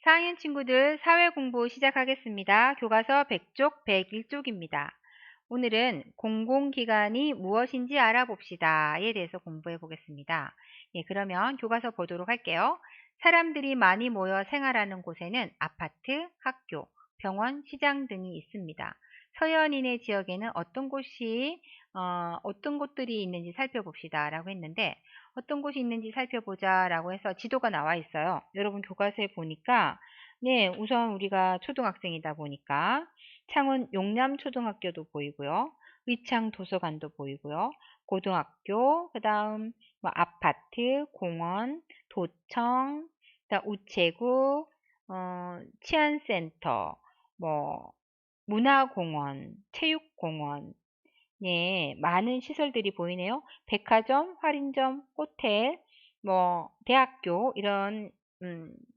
4학년 친구들 사회 공부 시작하겠습니다. 교과서 100쪽 101쪽입니다. 오늘은 공공기관이 무엇인지 알아봅시다에 대해서 공부해 보겠습니다. 그러면 교과서 보도록 할게요. 사람들이 많이 모여 생활하는 곳에는 아파트, 학교, 병원, 시장 등이 있습니다. 서현인의 지역에는 어떤 곳들이 있는지 살펴봅시다 라고 했는데, 어떤 곳이 있는지 살펴보자 라고 해서 지도가 나와 있어요. 여러분 교과서에 보니까 우선 우리가 초등학생이다 보니까 창원 용남초등학교도 보이고요. 의창 도서관도 보이고요. 고등학교, 그 다음 뭐 아파트, 공원, 도청, 그다음 우체국, 치안센터, 뭐 문화공원, 체육공원, 많은 시설들이 보이네요. 백화점, 할인점, 호텔, 뭐 대학교 이런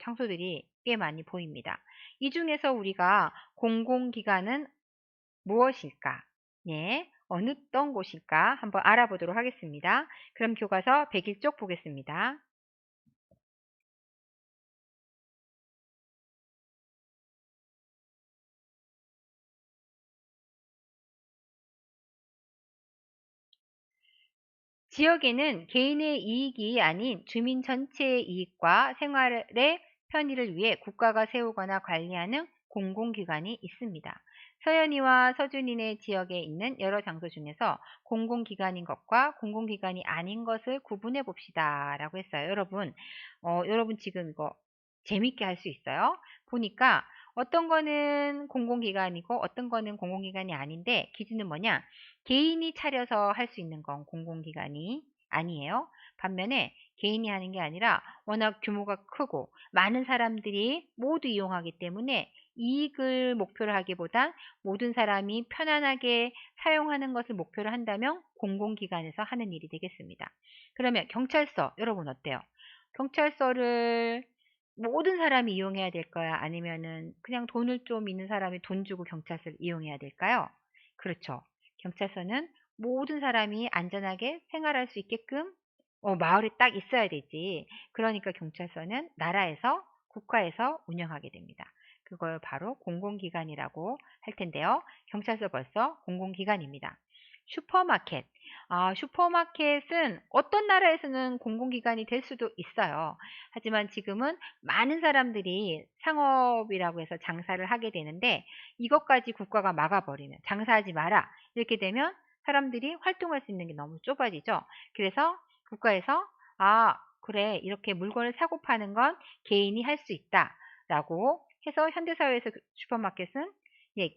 장소들이 꽤 많이 보입니다. 이 중에서 우리가 공공기관은 무엇일까? 어떤 곳일까? 한번 알아보도록 하겠습니다. 그럼 교과서 101쪽 보겠습니다. 지역에는 개인의 이익이 아닌 주민 전체의 이익과 생활의 편의를 위해 국가가 세우거나 관리하는 공공기관이 있습니다. 서연이와 서준이네 지역에 있는 여러 장소 중에서 공공기관인 것과 공공기관이 아닌 것을 구분해 봅시다 라고 했어요. 여러분 지금 이거 재밌게 할 수 있어요. 보니까 어떤 거는 공공기관이고 어떤 거는 공공기관이 아닌데, 기준은 뭐냐? 개인이 차려서 할 수 있는 건 공공기관이 아니에요. 반면에 개인이 하는 게 아니라 워낙 규모가 크고 많은 사람들이 모두 이용하기 때문에 이익을 목표로 하기보단 모든 사람이 편안하게 사용하는 것을 목표로 한다면 공공기관에서 하는 일이 되겠습니다. 그러면 경찰서, 여러분 어때요? 경찰서를 모든 사람이 이용해야 될까요? 아니면은 그냥 돈을 좀 있는 사람이 돈 주고 경찰서를 이용해야 될까요? 그렇죠. 경찰서는 모든 사람이 안전하게 생활할 수 있게끔 마을에 딱 있어야 되지. 그러니까 경찰서는 나라에서, 국가에서 운영하게 됩니다. 그걸 바로 공공기관이라고 할 텐데요. 경찰서 벌써 공공기관입니다. 슈퍼마켓. 슈퍼마켓은 어떤 나라에서는 공공기관이 될 수도 있어요. 하지만 지금은 많은 사람들이 상업이라고 해서 장사를 하게 되는데, 이것까지 국가가 막아버리면 장사하지 마라 이렇게 되면 사람들이 활동할 수 있는 게 너무 좁아지죠. 그래서 국가에서 그래, 이렇게 물건을 사고 파는 건 개인이 할 수 있다 라고 해서 현대사회에서 슈퍼마켓은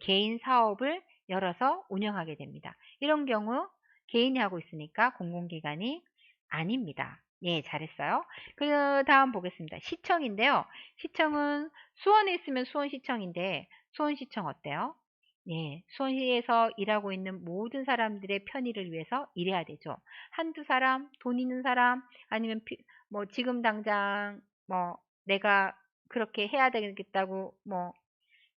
개인 사업을 열어서 운영하게 됩니다. 이런 경우 개인이 하고 있으니까 공공기관이 아닙니다. 잘했어요. 그 다음 보겠습니다. 시청인데요. 시청은 수원에 있으면 수원시청인데, 수원시청 어때요? 수원시에서 일하고 있는 모든 사람들의 편의를 위해서 일해야 되죠. 한두 사람, 돈 있는 사람, 아니면 뭐 지금 당장 뭐 내가 그렇게 해야 되겠다고 뭐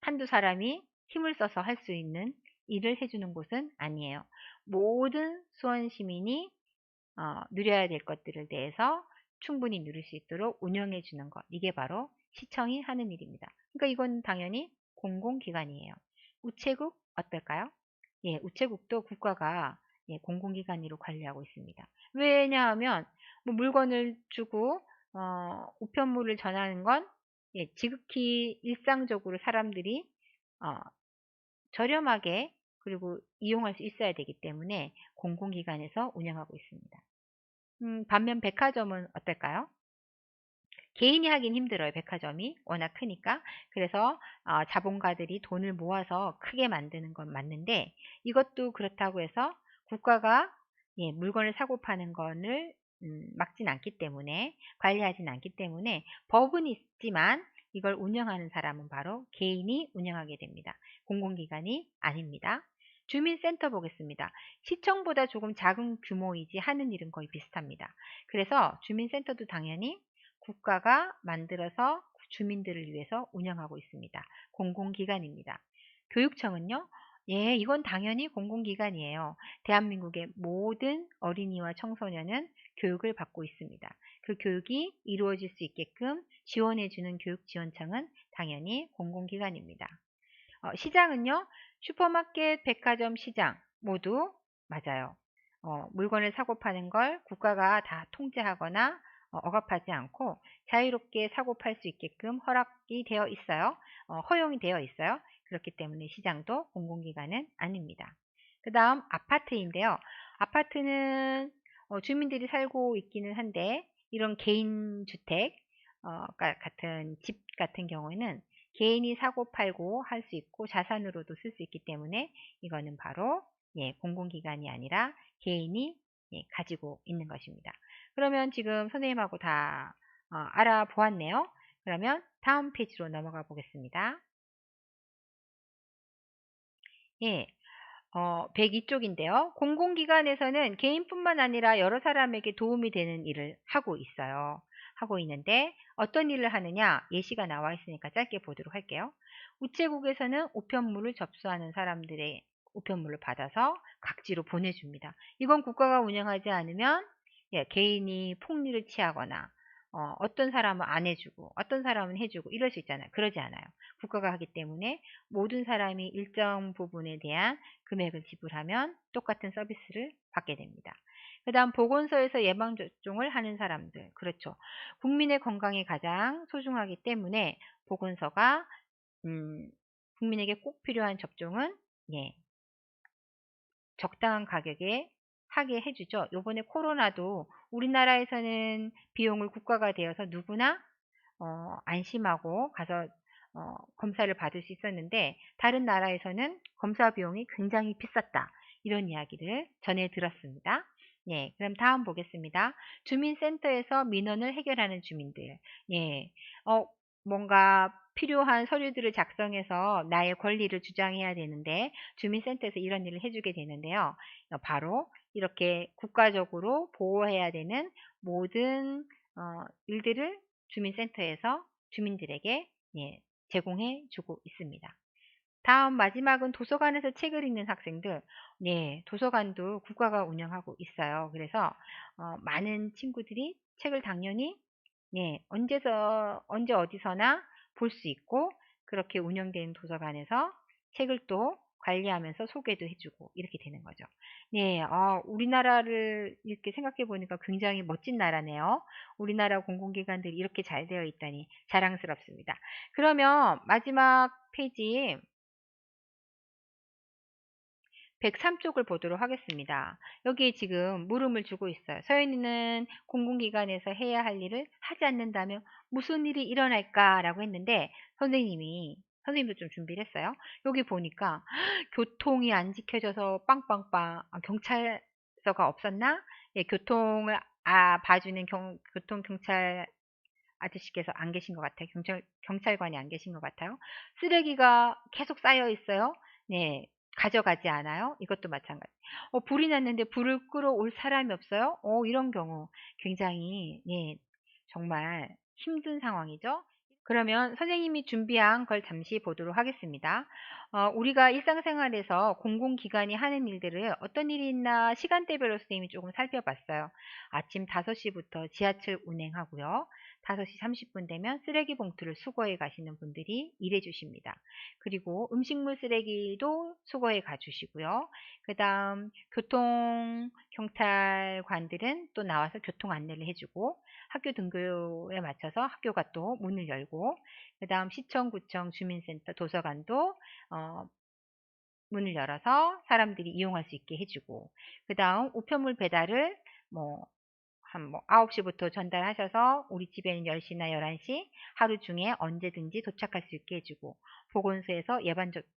한두 사람이 힘을 써서 할 수 있는 일을 해주는 곳은 아니에요. 모든 수원 시민이 누려야 될 것들을 대해서 충분히 누릴 수 있도록 운영해 주는 것. 이게 바로 시청이 하는 일입니다. 그러니까 이건 당연히 공공기관이에요. 우체국 어떨까요? 우체국도 국가가 공공기관으로 관리하고 있습니다. 왜냐하면 뭐 물건을 주고 우편물을 전하는 건 지극히 일상적으로 사람들이 어, 저렴하게 그리고 이용할 수 있어야 되기 때문에 공공기관에서 운영하고 있습니다. 반면 백화점은 어떨까요? 개인이 하긴 힘들어요. 백화점이 워낙 크니까. 그래서 자본가들이 돈을 모아서 크게 만드는 건 맞는데, 이것도 그렇다고 해서 국가가 물건을 사고 파는 거를 막진 않기 때문에, 관리하진 않기 때문에 법은 있지만 이걸 운영하는 사람은 바로 개인이 운영하게 됩니다. 공공기관이 아닙니다. 주민센터 보겠습니다. 시청보다 조금 작은 규모이지 하는 일은 거의 비슷합니다. 그래서 주민센터도 당연히 국가가 만들어서 주민들을 위해서 운영하고 있습니다. 공공기관입니다. 교육청은요? 이건 당연히 공공기관이에요. 대한민국의 모든 어린이와 청소년은 교육을 받고 있습니다. 그 교육이 이루어질 수 있게끔 지원해주는 교육지원청은 당연히 공공기관입니다. 시장은요, 슈퍼마켓, 백화점, 시장 모두 맞아요. 물건을 사고 파는 걸 국가가 다 통제하거나 억압하지 않고 자유롭게 사고 팔 수 있게끔 허락이 되어 있어요. 허용이 되어 있어요. 그렇기 때문에 시장도 공공기관은 아닙니다. 그 다음 아파트인데요. 아파트는 주민들이 살고 있기는 한데 이런 개인주택 같은 집 같은 경우에는 개인이 사고 팔고 할 수 있고 자산으로도 쓸 수 있기 때문에 이거는 바로 공공기관이 아니라 개인이 가지고 있는 것입니다. 그러면 지금 선생님하고 다 알아보았네요. 그러면 다음 페이지로 넘어가 보겠습니다. 예, 102쪽인데요. 공공기관에서는 개인뿐만 아니라 여러 사람에게 도움이 되는 일을 하고 있어요. 하고 있는데 어떤 일을 하느냐 예시가 나와 있으니까 짧게 보도록 할게요. 우체국에서는 우편물을 접수하는 사람들의 우편물을 받아서 각지로 보내줍니다. 이건 국가가 운영하지 않으면 개인이 폭리를 취하거나 어떤 사람은 안 해주고 어떤 사람은 해주고 이럴 수 있잖아요. 그러지 않아요. 국가가 하기 때문에 모든 사람이 일정 부분에 대한 금액을 지불하면 똑같은 서비스를 받게 됩니다. 그 다음 보건소에서 예방접종을 하는 사람들. 그렇죠. 국민의 건강이 가장 소중하기 때문에 보건소가 국민에게 꼭 필요한 접종은 적당한 가격에 하게 해주죠. 요번에 코로나도 우리나라에서는 비용을 국가가 되어서 누구나 안심하고 가서 검사를 받을 수 있었는데 다른 나라에서는 검사 비용이 굉장히 비쌌다. 이런 이야기를 전해 들었습니다. 그럼 다음 보겠습니다. 주민센터에서 민원을 해결하는 주민들. 어, 뭔가 필요한 서류들을 작성해서 나의 권리를 주장해야 되는데 주민센터에서 이런 일을 해주게 되는데요. 바로 이렇게 국가적으로 보호해야 되는 모든 일들을 주민센터에서 주민들에게 제공해 주고 있습니다. 다음 마지막은 도서관에서 책을 읽는 학생들. 도서관도 국가가 운영하고 있어요. 그래서 많은 친구들이 책을 당연히 언제 어디서나 볼 수 있고 그렇게 운영되는 도서관에서 책을 또 관리하면서 소개도 해주고 이렇게 되는 거죠. 우리나라를 이렇게 생각해 보니까 굉장히 멋진 나라네요. 우리나라 공공기관들이 이렇게 잘 되어 있다니 자랑스럽습니다. 그러면 마지막 페이지 103쪽을 보도록 하겠습니다. 여기에 지금 물음을 주고 있어요. 서연이는 공공기관에서 해야 할 일을 하지 않는다면 무슨 일이 일어날까라고 했는데 선생님도 좀 준비를 했어요. 여기 보니까 교통이 안 지켜져서 빵빵빵 경찰서가 없었나? 교통을 봐주는 교통 경찰 아저씨께서 안 계신 것 같아요. 경찰관이 안 계신 것 같아요. 쓰레기가 계속 쌓여 있어요. 가져가지 않아요. 이것도 마찬가지. 불이 났는데 불을 끌어올 사람이 없어요. 이런 경우 굉장히 정말 힘든 상황이죠. 그러면 선생님이 준비한 걸 잠시 보도록 하겠습니다. 우리가 일상생활에서 공공기관이 하는 일들을 어떤 일이 있나 시간대별로 선생님이 조금 살펴봤어요. 아침 5시부터 지하철 운행하고요. 5시 30분 되면 쓰레기 봉투를 수거해 가시는 분들이 일해 주십니다. 그리고 음식물 쓰레기도 수거해 가주시고요. 그 다음 교통경찰관들은 또 나와서 교통 안내를 해주고 학교 등교에 맞춰서 학교가 또 문을 열고 그 다음 시청, 구청, 주민센터, 도서관도 문을 열어서 사람들이 이용할 수 있게 해주고 그 다음 우편물 배달을 뭐 9시부터 전달하셔서 우리 집에는 10시나 11시 하루 중에 언제든지 도착할 수 있게 해주고 보건소에서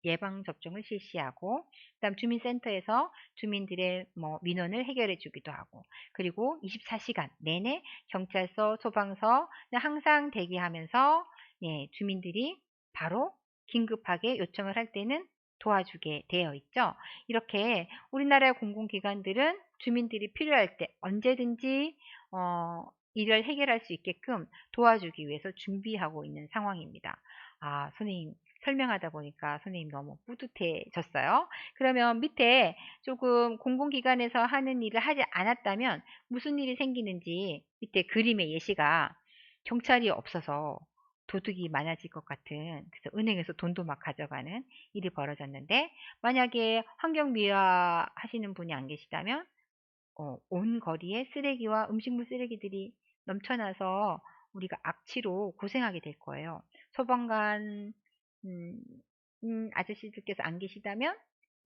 예방접종을 실시하고 그다음 주민센터에서 주민들의 민원을 해결해 주기도 하고 그리고 24시간 내내 경찰서, 소방서 항상 대기하면서 주민들이 바로 긴급하게 요청을 할 때는 도와주게 되어 있죠. 이렇게 우리나라의 공공기관들은 주민들이 필요할 때 언제든지 일을 해결할 수 있게끔 도와주기 위해서 준비하고 있는 상황입니다. 아, 선생님 설명하다 보니까 선생님 너무 뿌듯해졌어요. 그러면 밑에 조금 공공기관에서 하는 일을 하지 않았다면 무슨 일이 생기는지 밑에 그림의 예시가 경찰이 없어서 도둑이 많아질 것 같은, 그래서 은행에서 돈도 막 가져가는 일이 벌어졌는데, 만약에 환경미화 하시는 분이 안 계시다면 온 거리에 쓰레기와 음식물 쓰레기들이 넘쳐나서 우리가 악취로 고생하게 될 거예요. 소방관 음, 아저씨들께서 안 계시다면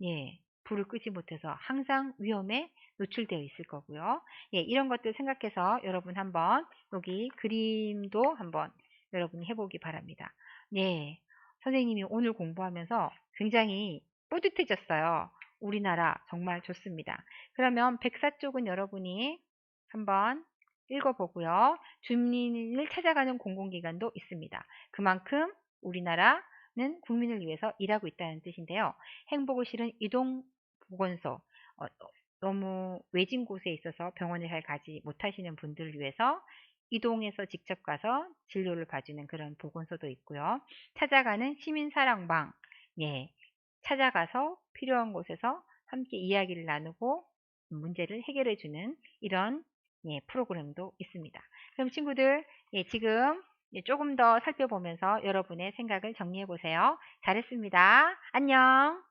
예, 불을 끄지 못해서 항상 위험에 노출되어 있을 거고요. 예, 이런 것들 생각해서 여러분 한번 여기 그림도 한번 여러분이 해보기 바랍니다. 네, 선생님이 오늘 공부하면서 굉장히 뿌듯해졌어요. 우리나라 정말 좋습니다. 그러면 104쪽은 여러분이 한번 읽어보고요. 주민을 찾아가는 공공기관도 있습니다. 그만큼 우리나라는 국민을 위해서 일하고 있다는 뜻인데요. 행복을 실은 이동보건소, 너무 외진 곳에 있어서 병원을 잘 가지 못하시는 분들을 위해서 이동해서 직접 가서 진료를 봐주는 그런 보건소도 있고요. 찾아가는 시민사랑방, 예, 찾아가서 필요한 곳에서 함께 이야기를 나누고 문제를 해결해주는 이런 예, 프로그램도 있습니다. 그럼 친구들, 예, 지금 조금 더 살펴보면서 여러분의 생각을 정리해 보세요. 잘했습니다. 안녕.